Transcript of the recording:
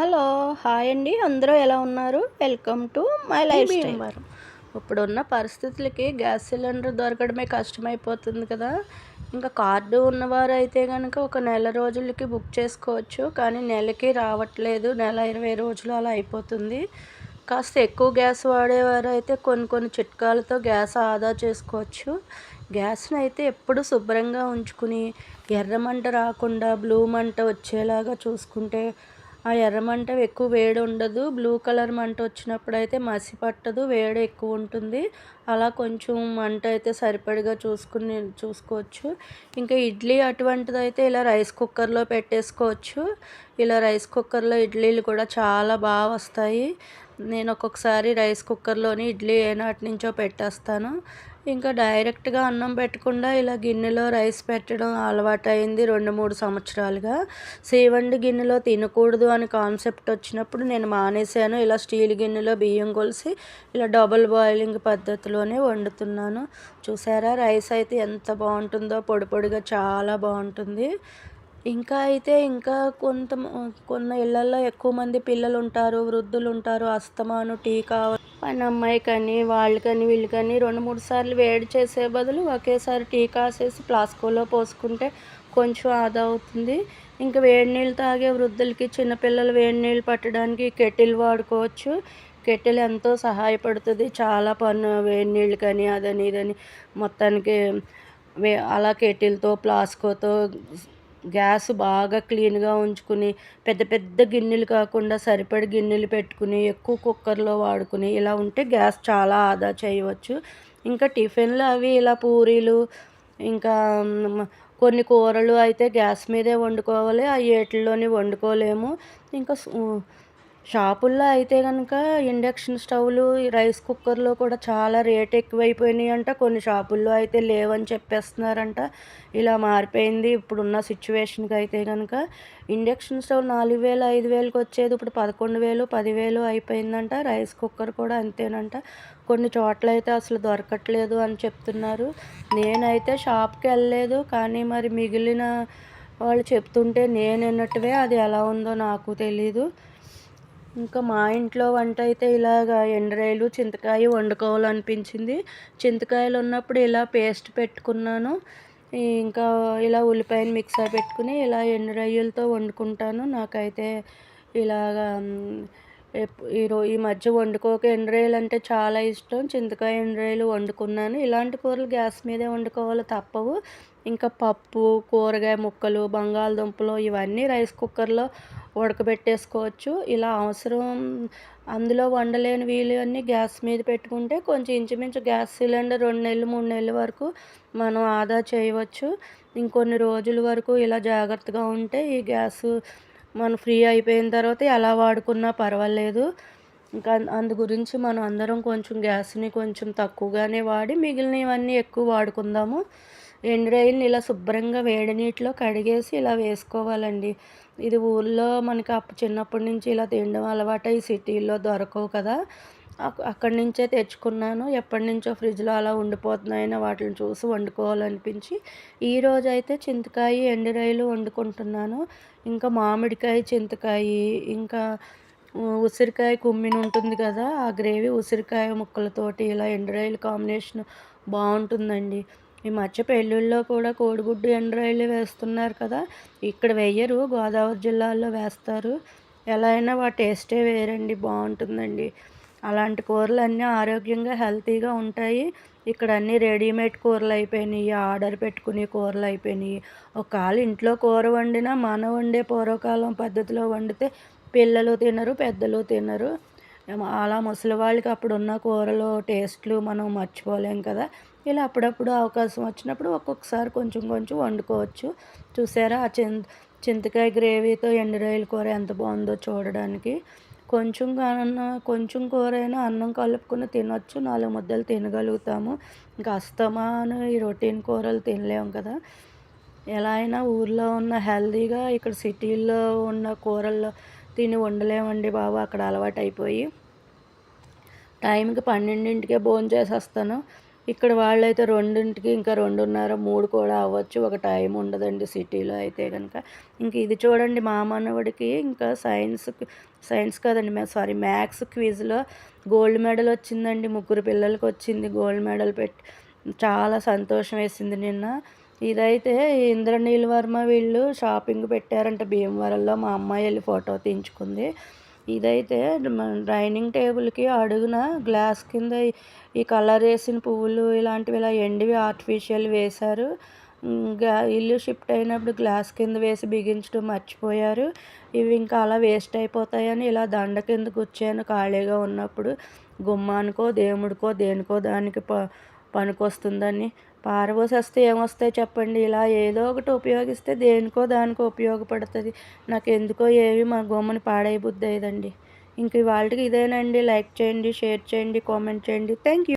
Hello! Hi అండి. అందరూ ఎలా ఉన్నారు? Welcome to my life style. Bhimavaram. ఇప్పుడున్న పరిస్థితులకి గ్యాస్ సిలిండర్ దొరకడమే కష్టమైపోతుంది కదా! ఇంకా కార్డు ఉన్నవారైతే గనక ఒక నెల రోజులకి బుక్ చేసుకోవచ్చు. కానీ నెలకి రావట్లేదు. నెల 20 రోజులు అలా అయిపోతుంది. కాస్త ఎక్కువ గ్యాస్ వాడేవారైతే కొన్ని కొన్ని చిట్కాలతో గ్యాస్ ఆదా చేసుకోవచ్చు. గ్యాస్‌నైతే ఎప్పుడు శుభ్రంగా ఉంచుకుని, ఎర్రమంట రాకుండా బ్లూ మంట వచ్చేలాగా చూసుకుంటే ఆ ఎర్రమంట ఎక్కువ వేడి ఉండదు. బ్లూ కలర్ మంట వచ్చినప్పుడైతే మసి పట్టదు, వేడి ఎక్కువ ఉంటుంది. అలా కొంచెం మంట అయితే సరిపడగా చూసుకోవచ్చు. ఇంకా ఇడ్లీ అటువంటిదైతే ఇలా రైస్ కుక్కర్‌లో పెట్టేసుకోవచ్చు. ఇలా రైస్ కుక్కర్‌లో ఇడ్లీలు కూడా చాలా వస్తాయి. నేను ఒక్కొక్కసారి రైస్ కుక్కర్‌లోని ఇడ్లీ ఏనాటి నుంచో పెట్టేస్తాను. ఇంకా డైరెక్ట్‌గా అన్నం పెట్టకుండా ఇలా గిన్నెలో రైస్ పెట్టడం అలవాటయింది 2, 3 సంవత్సరాలుగా. సీవండి గిన్నెలో తినకూడదు అని కాన్సెప్ట్ వచ్చినప్పుడు నేను మానేశాను. ఇలా స్టీల్ గిన్నెలో బియ్యం కొలిసి ఇలా డబుల్ బాయిలింగ్ పద్ధతిలోనే వండుతున్నాను. చూసారా రైస్ అయితే ఎంత బావుంటుందో, పొడి పొడిగా చాలా బావుంటుంది. ఇంకా కొన్ని ఇళ్లల్లో ఎక్కువ మంది పిల్లలుంటారు, వృద్ధులుంటారు. అస్తమాను టీ పనమ్మాయికని, వాళ్ళకని, వీళ్ళకని 2, 3 సార్లు వేడి చేసే బదులు ఒకేసారి టీ కాసేసి ఫ్లాస్కులో పోసుకుంటే కొంచెం ఆదా అవుతుంది. ఇంకా వేడి నీళ్ళు తాగే వృద్ధులకి, చిన్నపిల్లలు వేడి నీళ్ళు పట్టడానికి కెటిల్ వాడుకోవచ్చు. కెటిల్ ఎంతో సహాయపడుతుంది. చాలా వేడి నీళ్ళకని, అదని, ఇదని మొత్తానికి అలా కెటిల్‌తో, ఫ్లాస్క్‌తో గ్యాస్ బాగా క్లీన్‌గా ఉంచుకుని, పెద్ద పెద్ద గిన్నెలు కాకుండా సరిపడ గిన్నెలు పెట్టుకుని, ఎక్కువ కుక్కర్‌లో వాడుకుని, ఇలా ఉంటే గ్యాస్ చాలా ఆదా చేయవచ్చు. ఇంకా టిఫిన్‌లు అవి ఇలా పూరీలు, ఇంకా కొన్ని కూరలు అయితే గ్యాస్ మీదే వండుకోవాలి. అవి ఏటిల్లోని వండుకోలేము. ఇంకా షాపుల్లో అయితే గనక ఇండక్షన్ స్టవ్‌లు, రైస్ కుక్కర్‌లో కూడా చాలా రేట్ ఎక్కువైపోయినాయంట. కొన్ని షాపుల్లో అయితే లేవని చెప్పేస్తున్నారంట. ఇలా మారిపోయింది ఇప్పుడున్న సిట్యుయేషన్‌కి అయితే గనక. ఇండక్షన్ స్టవ్ 4000, 5000కి వచ్చేది ఇప్పుడు 11,000, 10,000 అయిపోయిందంట. రైస్ కుక్కర్ కూడా అంతేనంట. కొన్ని చోట్లయితే అసలు దొరకట్లేదు అని చెప్తున్నారు. నేనైతే షాప్‌కెళ్ళలేదు. కానీ మరి మిగిలిన వాళ్ళు చెప్తుంటే నేను విన్నట్టువే. అది ఎలా ఉందో నాకు తెలీదు. ఇంకా మా ఇంట్లో వంట అయితే ఇలాగ ఎండ్రాయిలు, చింతకాయ వండుకోవాలనిపించింది. చింతకాయలు ఉన్నప్పుడు ఇలా పేస్ట్ పెట్టుకున్నాను. ఇంకా ఇలా ఉల్లిపాయలు మిక్సర్ పెట్టుకుని ఇలా ఎండ్రాయిలతో వండుకుంటాను. నాకైతే ఇలాగా ఈ మధ్య వండుకోక ఎండ్రాయిలు అంటే చాలా ఇష్టం. చింతకాయ ఎండ్రాయిలు వండుకున్నాను. ఇలాంటి కూరలు గ్యాస్ మీదే వండుకోవాలి తప్పవు. ఇంకా పప్పు, కూరగాయ ముక్కలు, బంగాళదుంపలు ఇవన్నీ రైస్ కుక్కర్‌లో ఉడకబెట్టేసుకోవచ్చు. ఇలా అవసరం అందులో వండలేని వీళ్ళన్నీ గ్యాస్ మీద పెట్టుకుంటే కొంచెం ఇంచుమించు గ్యాస్ సిలిండర్ 2 నెలలు, 3 నెలల వరకు మనం ఆదా చేయవచ్చు. ఇంకొన్ని రోజుల వరకు ఇలా జాగ్రత్తగా ఉంటే ఈ గ్యాసు మనం ఫ్రీ అయిపోయిన తర్వాత ఎలా వాడుకున్నా పర్వాలేదు. ఇంకా అందు గురించి మనం అందరం కొంచెం గ్యాస్‌ని కొంచెం తక్కువగానే వాడి మిగిలినవన్నీ ఎక్కువ వాడుకుందాము. ఎండురాయిల్ని ఇలా శుభ్రంగా వేడి నీటిలో కడిగేసి ఇలా వేసుకోవాలండి. ఇది ఊర్లో మనకి చిన్నప్పటి నుంచి ఇలా తినడం అలవాటై సిటీల్లో దొరకవు కదా! అక్కడి నుంచే తెచ్చుకున్నాను. ఎప్పటినుంచో ఫ్రిడ్జ్‌లో అలా ఉండిపోతున్నాయని వాటిని చూసి వండుకోవాలనిపించి, ఈరోజైతే చింతకాయ, ఎండురాయిలు వండుకుంటున్నాను. ఇంకా మామిడికాయ, చింతకాయి, ఇంకా ఉసిరికాయ కుమ్మిన ఉంటుంది కదా! ఆ గ్రేవీ ఉసిరికాయ ముక్కలతోటి ఇలా ఎండురాయిలు కాంబినేషన్ బావుంటుందండి. ఈ మధ్య పెళ్ళిళ్ళలో కూడా కోడిగుడ్డు ఎండ్రాయిలు వేస్తున్నారు కదా! ఇక్కడ వెయ్యరు. గోదావరి జిల్లాలో వేస్తారు. ఎలా అయినా వాటి టేస్టే వేరండి. బావుంటుందండి. అలాంటి కూరలన్నీ ఆరోగ్యంగా, హెల్తీగా ఉంటాయి. ఇక్కడ అన్నీ రెడీమేడ్ కూరలయిపోయినియి. ఆర్డర్ పెట్టుకునే కూరలయిపోయినియి. ఒకవేళ ఇంట్లో కూర వండినా మనం వండే పూర్వకాలం పద్ధతిలో వండితే పిల్లలు తినరు, పెద్దలు తినరు. అలా ముసలివాళ్ళకి అప్పుడున్న కూరలు టేస్ట్‌లు మనం మర్చిపోలేం కదా! ఇలా అప్పుడప్పుడు అవకాశం వచ్చినప్పుడు ఒక్కొక్కసారి కొంచెం కొంచెం వండుకోవచ్చు. చూసారా ఆ చింతకాయ గ్రేవీతో ఎండు రొయ్యల కూర ఎంత బావుందో చూడడానికి. కొంచెం కూరైనా అన్నం కలుపుకొని తినొచ్చు. 4 ముద్దలు తినగలుగుతాము. ఇంకా అస్తమాను ఈ రొటీన్ కూరలు తినలేం కదా! ఎలా అయినా ఊర్లో ఉన్న హెల్తీగా ఇక్కడ సిటీల్లో ఉన్న కూరల్లో తిని ఉండలేమండి బాబు. అక్కడ అలవాటయిపోయి టైంకి 12కే భోంచేసేస్తాను. ఇక్కడ వాళ్ళైతే 2కి ఇంకా 2:30, 3 కూడా అవ్వచ్చు. ఒక టైం ఉండదండి సిటీలో అయితే గనక. ఇంక ఇది చూడండి మా మనవడికి ఇంకా సైన్స్ కాదండి సారీ మ్యాథ్స్ క్విజ్‌లో గోల్డ్ మెడల్ వచ్చిందండి. ముగ్గురు పిల్లలకొచ్చింది గోల్డ్ మెడల్ చాలా సంతోషం వేసింది నిన్న. ఇదైతే ఇంద్రనీల్ వర్మ వీళ్ళు షాపింగ్ పెట్టారంట భీమవరంలో. మా అమ్మాయి ఎళ్లి ఫోటో తీయించుకుంది. ఇదైతే డైనింగ్ టేబుల్‌కి అడుగున గ్లాస్ కింద ఈ కలరేసిన పువ్వులు ఇలాంటివి ఇలా ఎండివి ఆర్టిఫిషియల్ వేశారు. ఇల్లు షిఫ్ట్ అయినప్పుడు గ్లాస్ కింద వేసి బిగించడం మర్చిపోయారు. ఇవి ఇంకా అలా వేస్ట్ అయిపోతాయని ఇలా దండ కింద కూర్చాను ఖాళీగా ఉన్నప్పుడు. గుమ్మానికో, దేవుడికో, దేనికో దానికి పనికొస్తుందని. పారబోసేస్తే ఏమొస్తాయి చెప్పండి? ఇలా ఏదో ఒకటి ఉపయోగిస్తే దేనికో దానికో ఉపయోగపడుతుంది. నాకెందుకో ఏవి మా గమ్మున పాడేయబుద్ధి అయ్యేదండి. ఇంక ఇవాల్టికి ఇదేనండి. లైక్ చేయండి, షేర్ చేయండి, కామెంట్ చేయండి. Thank you.